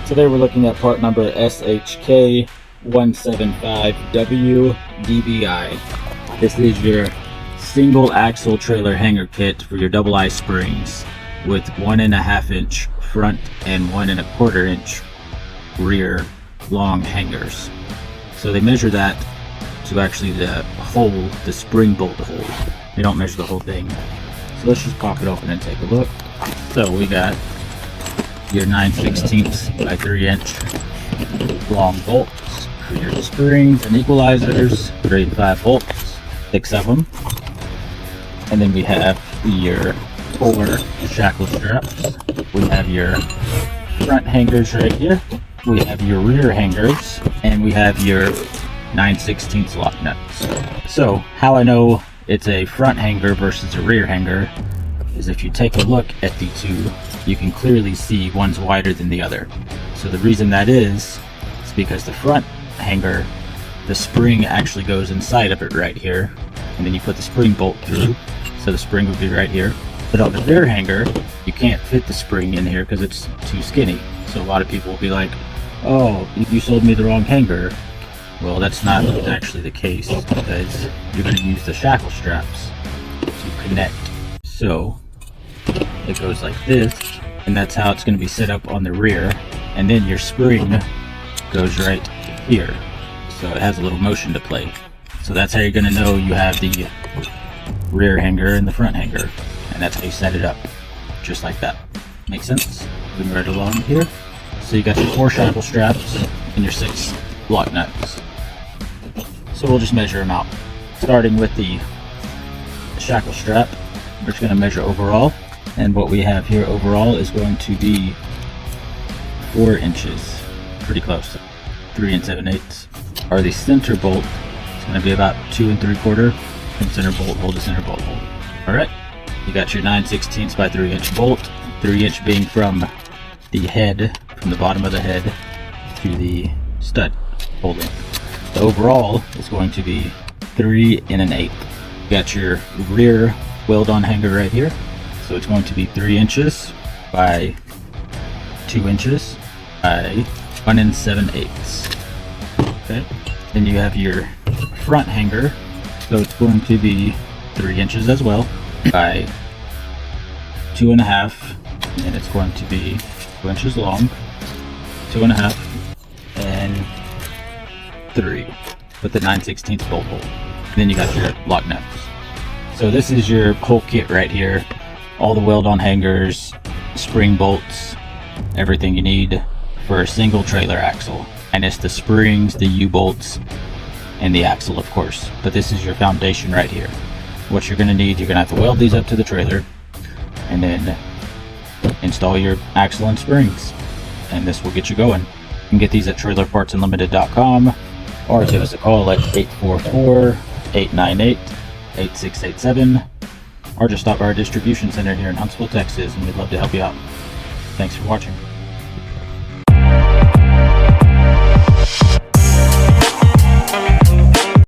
Today we're looking at part number SHK175WDBI. This is your single axle trailer hanger kit for your double I springs with 1.5 inch front and 1.25 inch rear long hangers. So they measure that to actually the hole, the spring bolt hole. They don't measure the whole thing. So let's just pop it open and take a look. So we got your 9/16 by 3 inch long bolts for your springs and equalizers, grade 5 bolts, 6 of them. And then we have your 4 shackle straps. We have your front hangers right here. We have your rear hangers, and we have your 9/16 lock nuts. So how I know it's a front hanger versus a rear hanger is if you take a look at the two, you can clearly see one's wider than the other. So the reason that is because the front hanger, the spring actually goes inside of it right here, and then you put the spring bolt through, so the spring would be right here. But on the rear hanger, you can't fit the spring in here because it's too skinny. So a lot of people will be like, oh, you sold me the wrong hanger. Well, that's not actually the case, because you're going to use the shackle straps to connect. So it goes like this, and that's how it's going to be set up on the rear, and then your spring goes right here, so it has a little motion to play. So that's how you're going to know you have the rear hanger and the front hanger, and that's how you set it up, just like that. Makes sense? Moving right along here. So you got your 4 shackle straps and your 6 lock nuts. So we'll just measure them out. Starting with the shackle strap, we're just going to measure overall. And what we have here overall is going to be 4 inches. Pretty close. 3 7/8. Or the center bolt is going to be about 2 3/4 from center bolt hole to center bolt hole. Alright, you got your 9/16 by 3 inch bolt. 3 inch being from the head, from the bottom of the head to the stud holding. The overall is going to be 3 1/8. You got your rear weld on hanger right here. So it's going to be 3 inches by 2 inches by 1 7/8. Okay. Then you have your front hanger. So it's going to be 3 inches as well by 2.5, and it's going to be 2 inches long, 2.5, and 3 with the 9/16 bolt hole. And then you got your lock nuts. So this is your whole kit right here. All the weld-on hangers, spring bolts, everything you need for a single trailer axle. And it's the springs, the U-bolts, and the axle, of course. But this is your foundation right here. What you're going to need, you're going to have to weld these up to the trailer, and then install your axle and springs. And this will get you going. You can get these at TrailerPartsUnlimited.com, or give us a call at 844-898-8687. Or just stop by our distribution center here in Huntsville, Texas, and we'd love to help you out. Thanks for watching.